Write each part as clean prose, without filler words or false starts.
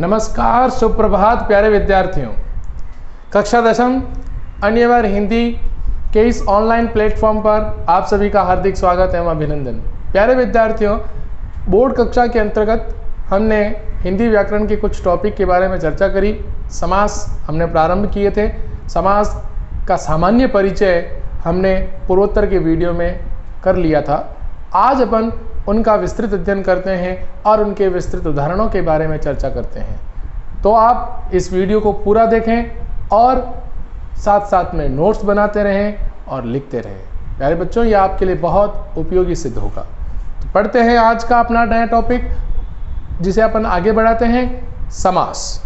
नमस्कार, सुप्रभात प्यारे विद्यार्थियों। कक्षा 10वीं अन्यवर हिंदी के इस ऑनलाइन प्लेटफॉर्म पर आप सभी का हार्दिक स्वागत एवं अभिनंदन। प्यारे विद्यार्थियों, बोर्ड कक्षा के अंतर्गत हमने हिंदी व्याकरण के कुछ टॉपिक के बारे में चर्चा करी। समास हमने प्रारंभ किए थे। समास का सामान्य परिचय हमने पूर्वोत्तर के वीडियो में कर लिया था। आज अपन उनका विस्तृत अध्ययन करते हैं और उनके विस्तृत उदाहरणों के बारे में चर्चा करते हैं। तो आप इस वीडियो को पूरा देखें और साथ साथ में नोट्स बनाते रहें और लिखते रहें। प्यारे बच्चों, ये आपके लिए बहुत उपयोगी सिद्ध होगा। तो पढ़ते हैं आज का अपना नया टॉपिक, जिसे अपन आगे बढ़ाते हैं, समास।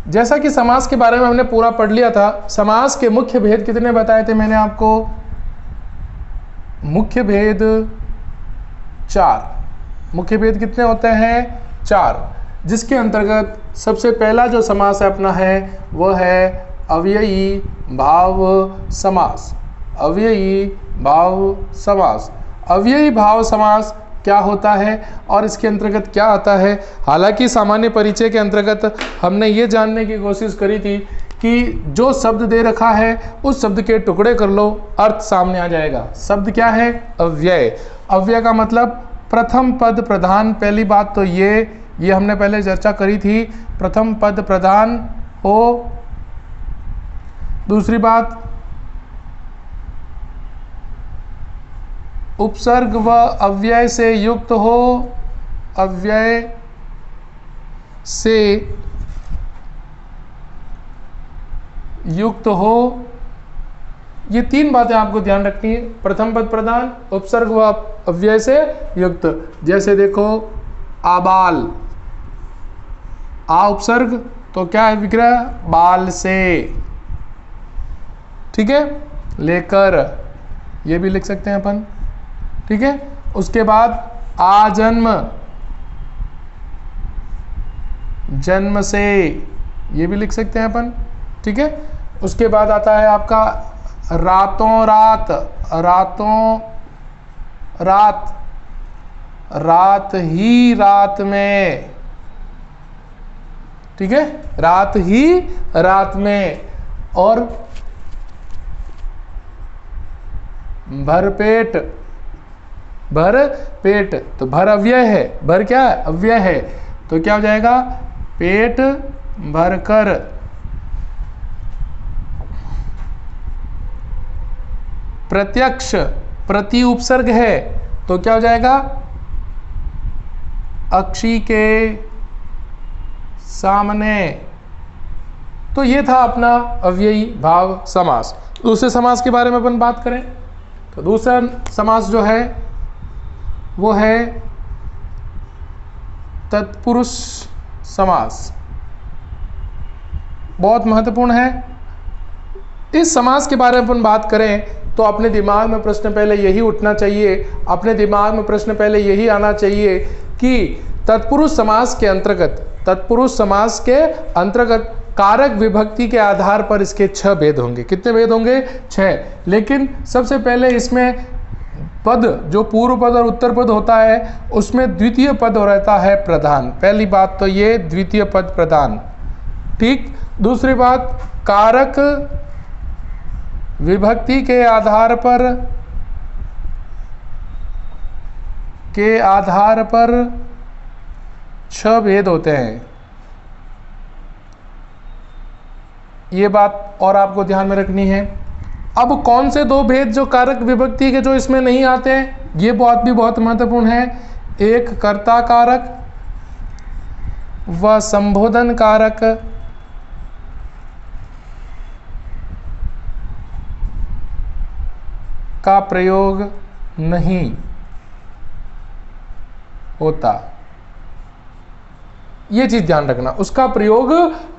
जैसा कि समास के बारे में हमने पूरा पढ़ लिया था। समास के मुख्य भेद कितने बताए थे मैंने आपको? मुख्य भेद 4। मुख्य भेद कितने होते हैं? 4, जिसके अंतर्गत सबसे पहला जो समास है अपना है वह है अव्ययी भाव समास। अव्ययी भाव समास। अव्ययी भाव समास क्या होता है और इसके अंतर्गत क्या आता है? हालांकि सामान्य परिचय के अंतर्गत हमने ये जानने की कोशिश करी थी कि जो शब्द दे रखा है उस शब्द के टुकड़े कर लो, अर्थ सामने आ जाएगा। शब्द क्या है? अव्यय। अव्यय का मतलब प्रथम पद प्रधान। पहली बात तो ये हमने पहले चर्चा करी थी, प्रथम पद प्रधान हो। दूसरी बात, उपसर्ग व अव्यय से युक्त हो। अव्यय से युक्त हो। ये 3 बातें आपको ध्यान रखनी है। प्रथम पद प्रधान, उपसर्ग व अव्यय से युक्त। जैसे देखो, आबाल, आ उपसर्ग तो क्या है? विग्रह, बाल से। ठीक है, लेकर, ये भी लिख सकते हैं अपन। ठीक है, उसके बाद आजन्म, जन्म से, ये भी लिख सकते हैं अपन। ठीक है, उसके बाद आता है आपका रातों रात। रातों रात, रात ही रात में। ठीक है, रात ही रात में। और भरपेट, भर पेट, तो भर अव्यय है, भर क्या है? अव्यय है, तो क्या हो जाएगा? पेट भरकर। प्रत्यक्ष, प्रति उपसर्ग है, तो क्या हो जाएगा? अक्षी के सामने। तो ये था अपना अव्ययी भाव समास। दूसरे समास के बारे में अपन बात करें तो दूसरा समास जो है वो है तत्पुरुष समास। बहुत महत्वपूर्ण है। इस समास के बारे में अपन बात करें तो अपने दिमाग में प्रश्न पहले यही उठना चाहिए, अपने दिमाग में प्रश्न पहले यही आना चाहिए कि तत्पुरुष समास के अंतर्गत, तत्पुरुष समास के अंतर्गत कारक विभक्ति के आधार पर इसके 6 भेद होंगे। कितने भेद होंगे? 6। लेकिन सबसे पहले इसमें पद, जो पूर्व पद और उत्तर पद होता है, उसमें द्वितीय पद रहता है प्रधान। पहली बात तो ये, द्वितीय पद प्रधान। ठीक। दूसरी बात, कारक विभक्ति के आधार पर 6 भेद होते हैं। ये बात और आपको ध्यान में रखनी है। अब कौन से 2 भेद जो कारक विभक्ति के जो इसमें नहीं आते हैं, ये बात भी बहुत महत्वपूर्ण है। एक कर्ता कारक व संबोधन कारक का प्रयोग नहीं होता। ये चीज ध्यान रखना, उसका प्रयोग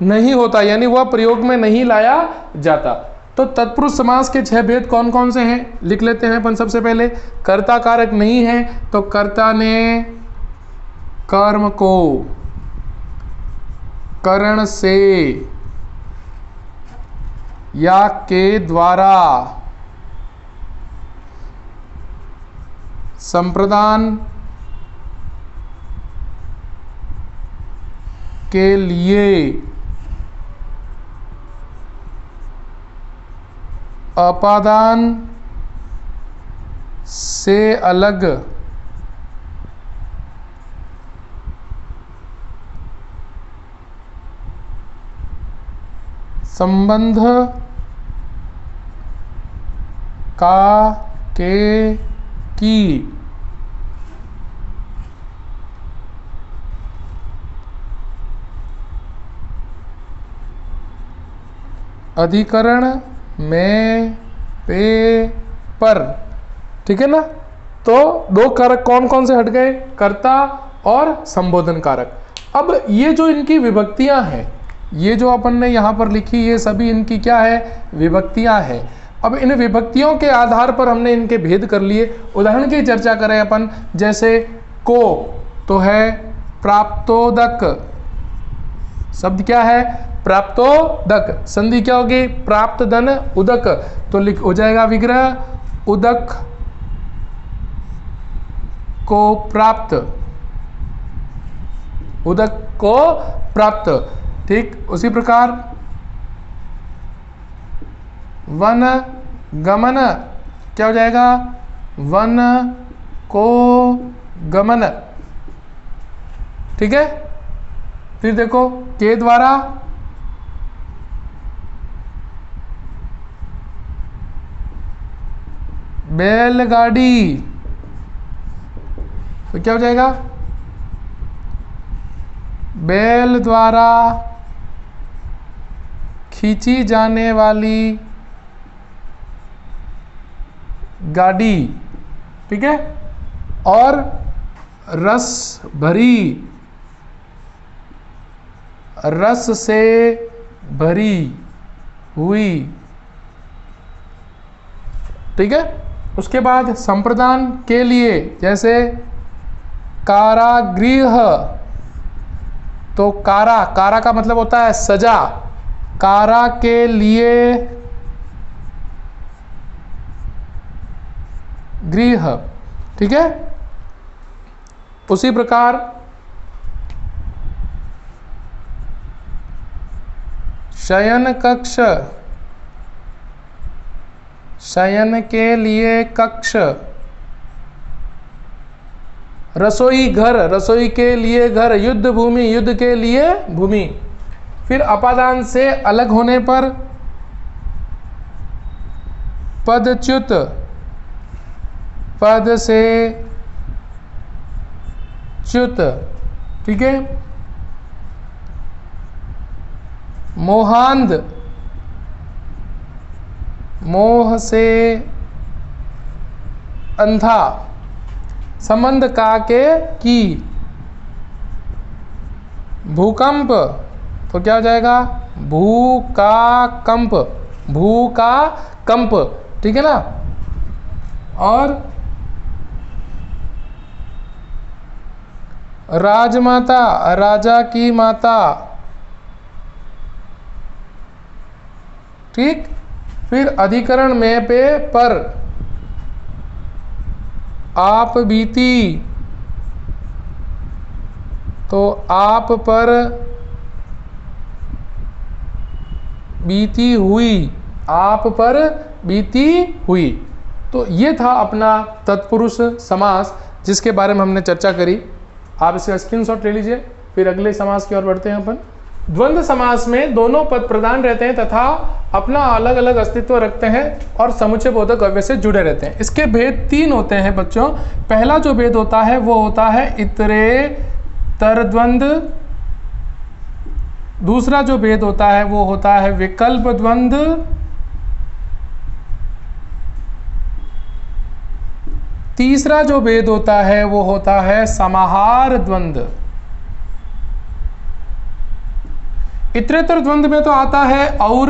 नहीं होता, यानी वह प्रयोग में नहीं लाया जाता। तो तत्पुरुष समास के 6 भेद कौन कौन से हैं, लिख लेते हैं अपन। सबसे पहले, कर्ता कारक नहीं है तो कर्ता ने कर्म को करण से या के द्वारा संप्रदान के लिए अपादान से अलग संबंध का के की अधिकरण में पे पर। ठीक है ना। तो दो कारक कौन कौन से हट गए, कर्ता और संबोधन कारक। अब ये जो इनकी विभक्तियां हैं, ये जो अपन ने यहाँ पर लिखी, ये सभी इनकी क्या है, विभक्तियां हैं। अब इन विभक्तियों के आधार पर हमने इनके भेद कर लिए। उदाहरण की चर्चा करें अपन, जैसे को तो है प्राप्तोदक, शब्द क्या है, प्राप्तोदक। संधि क्या होगी, प्राप्त धन उदक, तो लिख हो जाएगा विग्रह उदक को प्राप्त, उदक को प्राप्त। ठीक उसी प्रकार वन गमन क्या हो जाएगा, वन को गमन। ठीक है। फिर देखो के द्वारा बैलगाड़ी, तो क्या हो जाएगा, बैल द्वारा खींची जाने वाली गाड़ी। ठीक है। और रस भरी, रस से भरी हुई। ठीक है। उसके बाद संप्रदान के लिए, जैसे कारागृह, तो कारा, कारा का मतलब होता है सजा, कारा के लिए गृह। ठीक है। उसी प्रकार शयन कक्ष, शयन के लिए कक्ष। रसोई घर, रसोई के लिए घर। युद्ध भूमि, युद्ध के लिए भूमि। फिर अपादान से अलग होने पर पदच्युत, पद से च्युत। ठीक है। मोहांध, मोह से अंधा। संबंध का के की। भूकंप, तो क्या हो जाएगा, भू का कंप, भू का कंप। ठीक है ना। और राजमाता, राजा की माता। ठीक। फिर अधिकरण में पे पर आप बीती, तो आप पर बीती हुई, आप पर बीती हुई। तो ये था अपना तत्पुरुष समास, जिसके बारे में हमने चर्चा करी। आप इसका स्क्रीनशॉट ले लीजिए। फिर अगले समास की ओर बढ़ते हैं अपन। द्वंद्व समास में दोनों पद प्रधान रहते हैं तथा अपना अलग अलग अस्तित्व रखते हैं और समुच्चय बोधक अव्यय से जुड़े रहते हैं। इसके भेद तीन होते हैं बच्चों। पहला जो भेद होता है वो होता है इतरेतर द्वंद्व। दूसरा जो भेद होता है वो होता है विकल्प द्वंद्व। तीसरा जो भेद होता है वो होता है समाहार द्वंद्व। इतरेतर द्वंद्व में तो आता है और,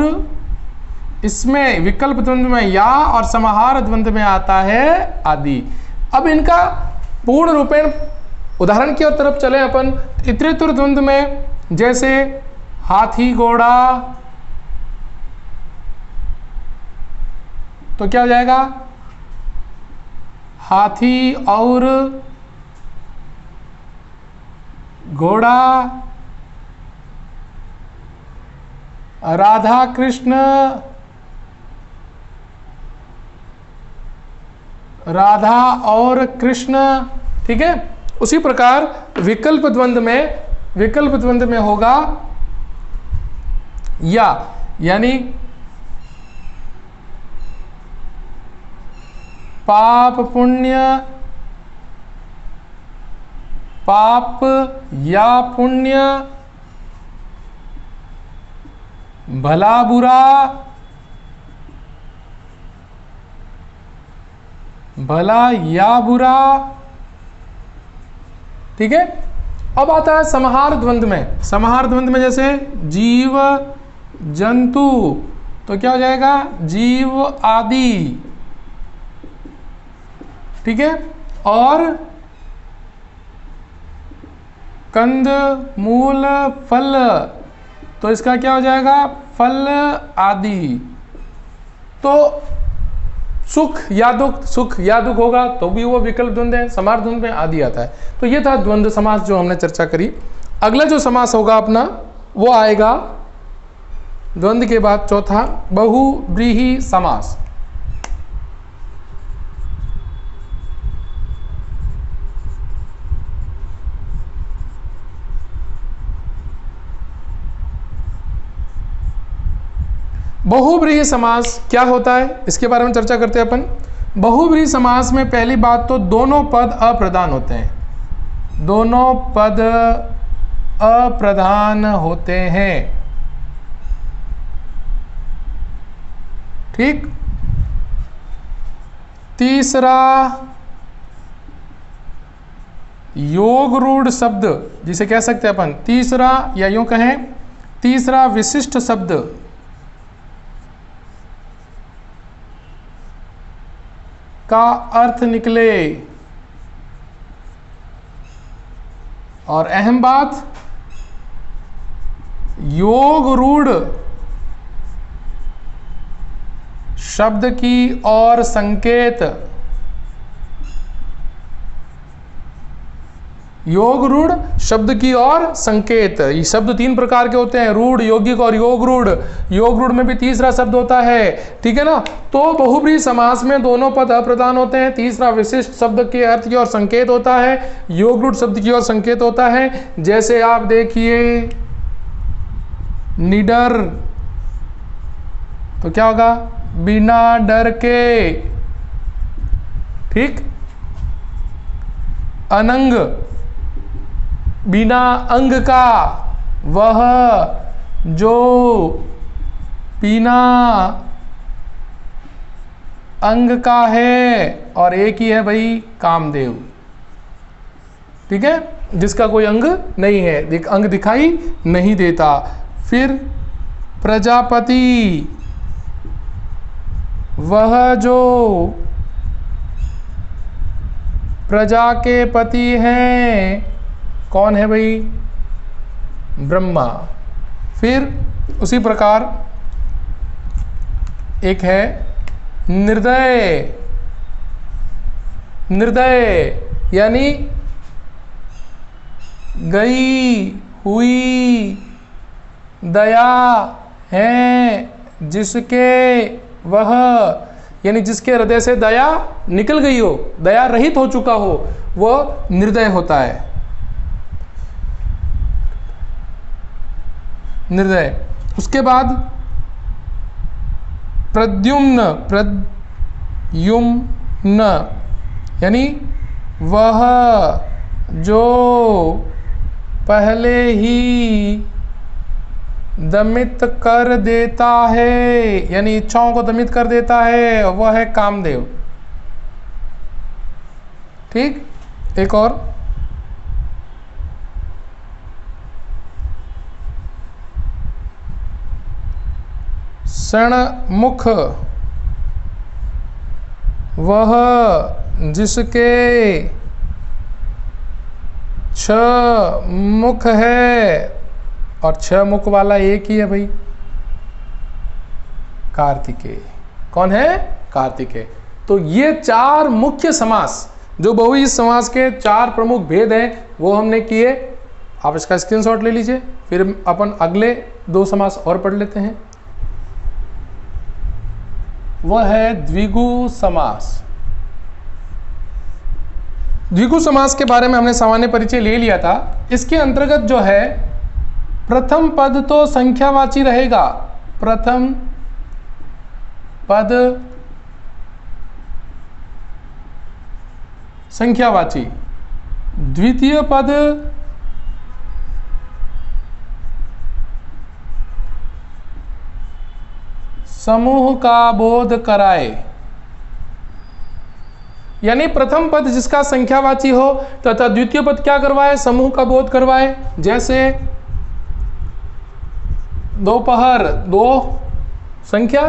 इसमें विकल्प द्वंद्व में या, और समाहार द्वंद्व में आता है आदि। अब इनका पूर्ण रूपेण उदाहरण की ओर तरफ चले अपन। इतरेतर द्वंद्व में जैसे हाथी घोड़ा, तो क्या हो जाएगा, हाथी और घोड़ा, राधा कृष्ण, राधा और कृष्ण। ठीक है, उसी प्रकार विकल्प द्वंद्व में होगा या, यानी पाप पुण्य, पाप या पुण्य, भला बुरा, भला या बुरा। ठीक है, अब आता है समाहार द्वंद्व में। समाहार द्वंद्व में जैसे जीव जंतु, तो क्या हो जाएगा? जीव आदि। ठीक है, और कंद मूल फल, तो इसका क्या हो जाएगा? फल आदि। तो सुख या दुख, सुख या दुख होगा तो भी वो विकल्प द्वंद्व है। समाहार द्वंद्व में आदि आता है। तो ये था द्वंद्व समास जो हमने चर्चा करी। अगला जो समास होगा अपना वो आएगा द्वंद्व के बाद चौथा, बहुव्रीहि समास। बहुव्रीहि समास क्या होता है, इसके बारे में चर्चा करते हैं अपन। बहुव्रीहि समास में पहली बात तो दोनों पद अप्रधान होते हैं। दोनों पद अप्रधान होते हैं। ठीक। तीसरा, योग रूढ़ शब्द जिसे कह सकते हैं अपन, तीसरा या यूं कहें तीसरा विशिष्ट शब्द का अर्थ निकले। और अहम बात, योग रूढ़ शब्द की और संकेत, योग रूढ़ शब्द की और संकेत। ये शब्द तीन प्रकार के होते हैं, रूढ़, यौगिक और योग रूढ़। योग रूढ़ में भी तीसरा शब्द होता है। ठीक है ना। तो बहुव्रीहि समास में दोनों पद अप्रधान होते हैं। तीसरा विशिष्ट शब्द के अर्थ की और संकेत होता है। योग रूढ़ शब्द की और संकेत होता है। जैसे आप देखिए निडर, तो क्या होगा? बिना डर के। ठीक। अनंग, बिना अंग का, वह जो बिना अंग का है। और एक ही है भाई, कामदेव। ठीक है, जिसका कोई अंग नहीं है, अंग दिखाई नहीं देता। फिर प्रजापति, वह जो प्रजा के पति हैं। कौन है भाई? ब्रह्मा। फिर उसी प्रकार एक है निर्दय। निर्दय यानी गई हुई दया है जिसके, वह यानी जिसके हृदय से दया निकल गई हो, दया रहित हो चुका हो, वह निर्दय होता है। निर्दय। उसके बाद प्रद्युम्न, प्रद्युम्न यानी वह जो पहले ही दमित कर देता है, यानी इच्छाओं को दमित कर देता है, वह है कामदेव। ठीक। एक और, षण्मुख, वह जिसके 6 मुख है। और 6 मुख वाला एक ही है भाई, कार्तिकेय। कौन है? कार्तिकेय। तो ये चार मुख्य समास, जो बहुव्रीहि समास के चार प्रमुख भेद हैं, वो हमने किए। आप इसका स्क्रीनशॉट ले लीजिए, फिर अपन अगले दो समास और पढ़ लेते हैं। वह है द्विगु समास। द्विगु समास के बारे में हमने सामान्य परिचय ले लिया था। इसके अंतर्गत जो है, प्रथम पद तो संख्यावाची रहेगा, प्रथम पद संख्यावाची, द्वितीय पद समूह का बोध कराए। यानी प्रथम पद जिसका संख्यावाची हो तथा द्वितीय पद क्या करवाए, समूह का बोध करवाए। जैसे दोपहर, दो संख्या,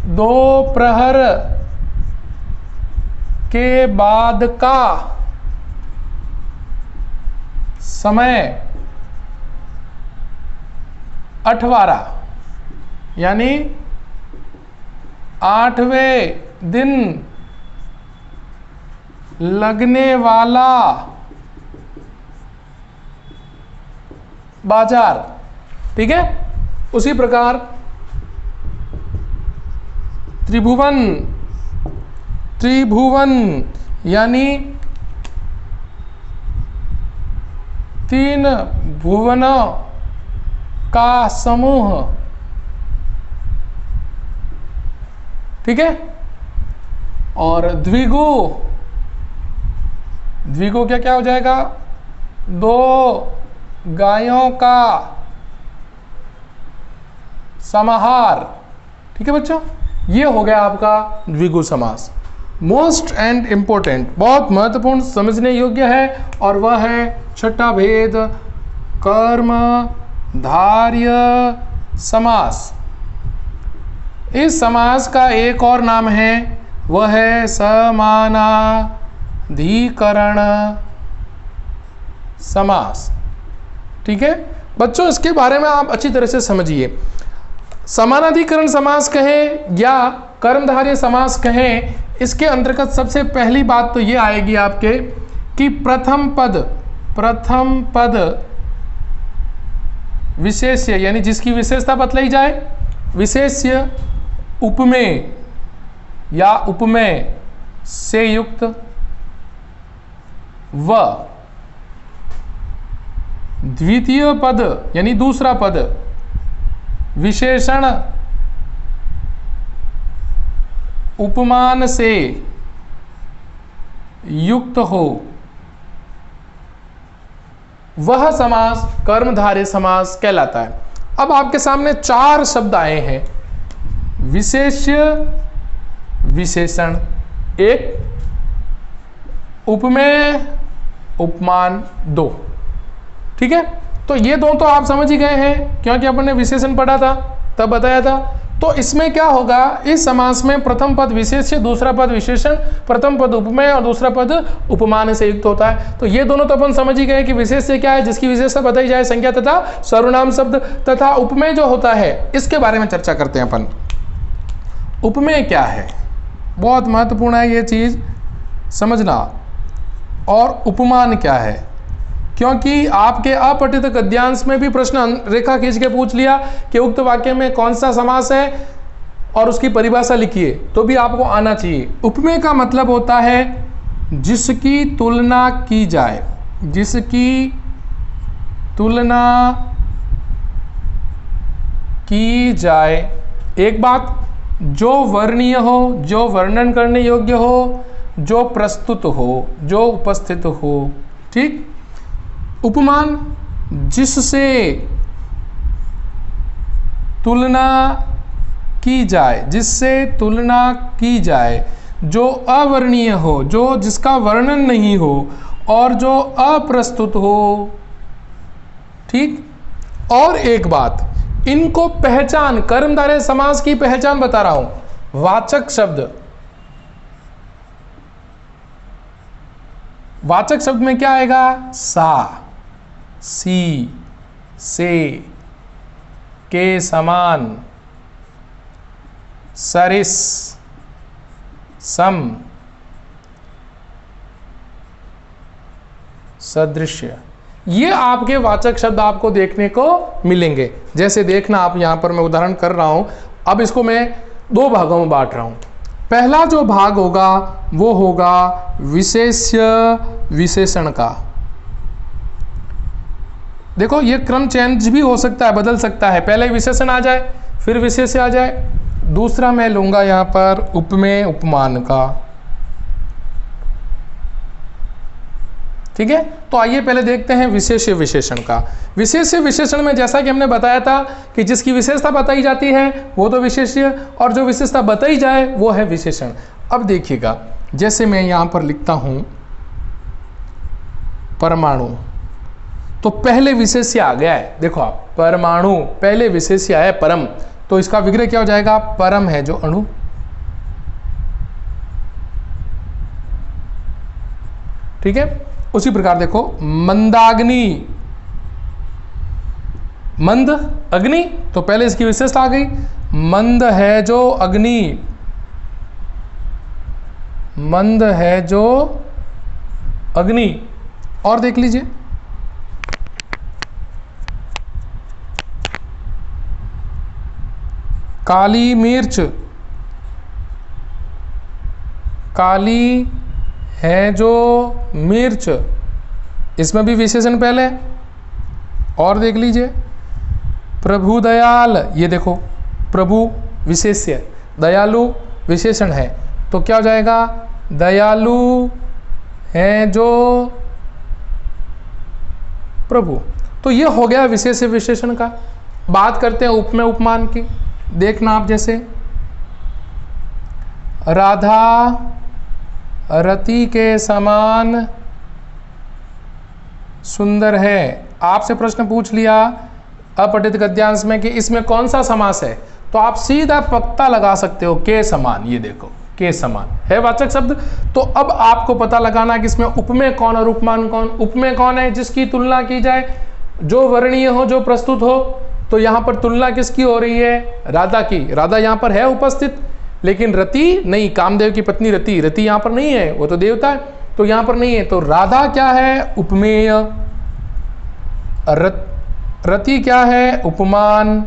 दो प्रहर के बाद का समय 8वां, यानी 8वें दिन लगने वाला बाजार। ठीक है। उसी प्रकार त्रिभुवन, त्रिभुवन यानी 3 भुवनों का समूह। ठीक है। और द्विगु, द्विगु क्या क्या हो जाएगा, 2 गायों का समाहार। ठीक है बच्चों, ये हो गया आपका द्विगु समास। मोस्ट एंड इंपॉर्टेंट, बहुत महत्वपूर्ण, समझने योग्य है, और वह है छठा भेद, कर्म धार्य समास। इस समास का एक और नाम है, वह है समानाधिकरण समास। ठीक है बच्चों, इसके बारे में आप अच्छी तरह से समझिए। समानाधिकरण समास कहें या कर्मधारय समास कहें, इसके अंतर्गत सबसे पहली बात तो ये आएगी आपके कि प्रथम पद विशेष्य, यानी जिसकी विशेषता बतलाई जाए, विशेष्य उपमेय या उपमेय से युक्त व द्वितीय पद यानी दूसरा पद विशेषण उपमान से युक्त हो, वह समास कर्मधारय समास कहलाता है। अब आपके सामने 4 शब्द आए हैं, विशेष्य, विशेषण 1, उपमेय, उपमान 2। ठीक है, तो ये दो तो आप समझ ही गए हैं, क्योंकि अपन ने विशेषण पढ़ा था, तब बताया था। तो इसमें क्या होगा, इस समास में प्रथम पद विशेष्य, दूसरा पद विशेषण, प्रथम पद उपमेय और दूसरा पद उपमान से युक्त होता है। तो ये दोनों तो अपन समझ ही गए कि विशेष्य क्या है, जिसकी विशेषता बताई जाए, संज्ञा तथा सर्वनाम शब्द, तथा उपमेय जो होता है, इसके बारे में चर्चा करते हैं अपन। उपमेय क्या है, बहुत महत्वपूर्ण है ये चीज समझना। और उपमान क्या है, क्योंकि आपके अपठित गद्यांश में भी प्रश्न रेखा खींच के पूछ लिया कि उक्त वाक्य में कौन सा समास है और उसकी परिभाषा लिखिए, तो भी आपको आना चाहिए। उपमेय का मतलब होता है जिसकी तुलना की जाए, जिसकी तुलना की जाए। एक बात, जो वर्णीय हो, जो वर्णन करने योग्य हो, जो प्रस्तुत हो, जो उपस्थित हो। ठीक। उपमान, जिससे तुलना की जाए, जिससे तुलना की जाए, जो अवर्णीय हो, जो जिसका वर्णन नहीं हो और जो अप्रस्तुत हो। ठीक। और एक बात, इनको पहचान, कर्मधारय समास की पहचान बता रहा हूं। वाचक शब्द, वाचक शब्द में क्या आएगा, सा, सी, से, के समान, सरिस, सम सदृश्य, ये आपके वाचक शब्द आपको देखने को मिलेंगे। जैसे देखना, आप यहां पर मैं उदाहरण कर रहा हूं। अब इसको मैं दो भागों में बांट रहा हूं। पहला जो भाग होगा वो होगा विशेष्य विशेषण का। देखो ये क्रम चेंज भी हो सकता है, बदल सकता है। पहले विशेषण आ जाए फिर विशेष्य आ जाए। दूसरा मैं लूंगा यहां पर उपमेय उपमान का। ठीक है, तो आइए पहले देखते हैं विशेष्य विशेषण का। विशेष्य विशेषण में जैसा कि हमने बताया था कि जिसकी विशेषता बताई जाती है वो तो विशेष्य, और जो विशेषता बताई जाए वो है विशेषण। अब देखिएगा, जैसे मैं यहां पर लिखता हूं परमाणु, तो पहले विशेष्य आ गया है। देखो आप, परमाणु पहले विशेष्य है परम, तो इसका विग्रह क्या हो जाएगा? परम है जो अणु। ठीक है, उसी प्रकार देखो मंदाग्नि, मंद अग्नि, तो पहले इसकी विशेषता आ गई। मंद है जो अग्नि, मंद है जो अग्नि। और देख लीजिए, काली मिर्च, काली है जो मिर्च, इसमें भी विशेषण पहले है। और देख लीजिए प्रभु दयाल, ये देखो प्रभु विशेष्य, दयालु विशेषण है, तो क्या हो जाएगा? दयालु है जो प्रभु। तो ये हो गया विशेष्य विशेषण का। बात करते हैं उपमेय उपमान की। देखना आप, जैसे राधा रति के समान सुंदर है। आपसे प्रश्न पूछ लिया अपठित गद्यांश में कि इसमें कौन सा समास है, तो आप सीधा पक्का लगा सकते हो के समान। ये देखो के समान है वाचक शब्द। तो अब आपको पता लगाना कि इसमें उपमेय कौन और उपमान कौन। उपमेय कौन है? जिसकी तुलना की जाए, जो वर्णीय हो, जो प्रस्तुत हो। तो यहां पर तुलना किसकी हो रही है? राधा की। राधा यहां पर है उपस्थित, लेकिन रति नहीं, कामदेव की पत्नी रति, रति यहां पर नहीं है, वो तो देवता है, तो यहां पर नहीं है। तो राधा क्या है? उपमेय। रति क्या है? उपमान।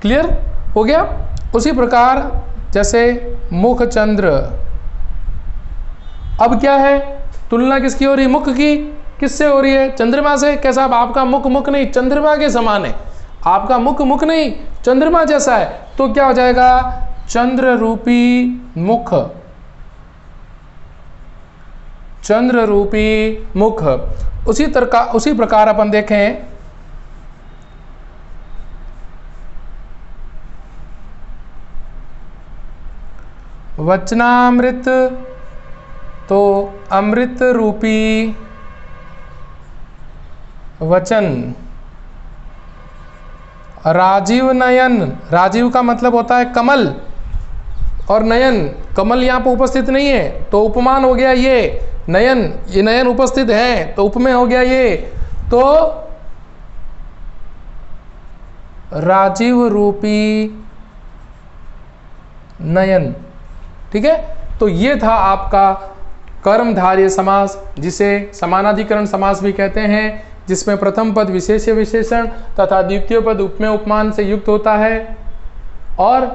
क्लियर हो गया। उसी प्रकार जैसे मुख चंद्र, अब क्या है? तुलना किसकी हो रही? मुख की। किससे हो रही है? चंद्रमा से। कैसा? आपका मुख मुख नहीं, चंद्रमा के समान है। आपका मुख मुख नहीं, चंद्रमा जैसा है। तो क्या हो जाएगा? चंद्र रूपी मुख, चंद्र रूपी मुख। उसी प्रकार अपन देखें वचनामृत, तो अमृत रूपी वचन। राजीव नयन, राजीव का मतलब होता है कमल, और नयन, कमल यहाँ पर उपस्थित नहीं है तो उपमान हो गया ये नयन। ये नयन उपस्थित है तो उपमेय हो गया ये। तो राजीव रूपी नयन। ठीक है, तो ये था आपका कर्मधारय समास, जिसे समानाधिकरण समास भी कहते हैं, जिसमें प्रथम पद विशेष्य विशेषण तथा द्वितीय पद उपमेय उपमान से युक्त होता है, और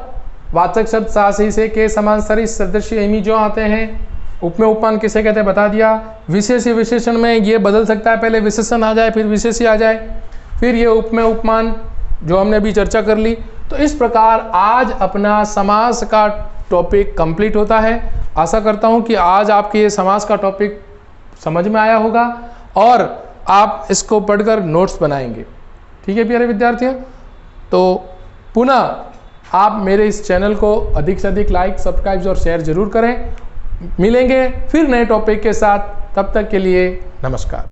वाचक शब्द सासी से के समान सरिस सदृश्य इमी जो आते हैं। उपमेय उपमान किसे कहते हैं बता दिया। विशेष्य विशेषण में ये बदल सकता है, पहले विशेषण आ जाए फिर विशेष्य आ जाए, फिर ये उपमेय उपमान जो हमने अभी चर्चा कर ली। तो इस प्रकार आज अपना समास का टॉपिक कंप्लीट होता है। आशा करता हूं कि आज आपके ये समास का टॉपिक समझ में आया होगा और आप इसको पढ़कर नोट्स बनाएंगे। ठीक है प्यारे विद्यार्थियों, तो पुनः आप मेरे इस चैनल को अधिक से अधिक लाइक, सब्सक्राइब और शेयर जरूर करें। मिलेंगे फिर नए टॉपिक के साथ, तब तक के लिए नमस्कार।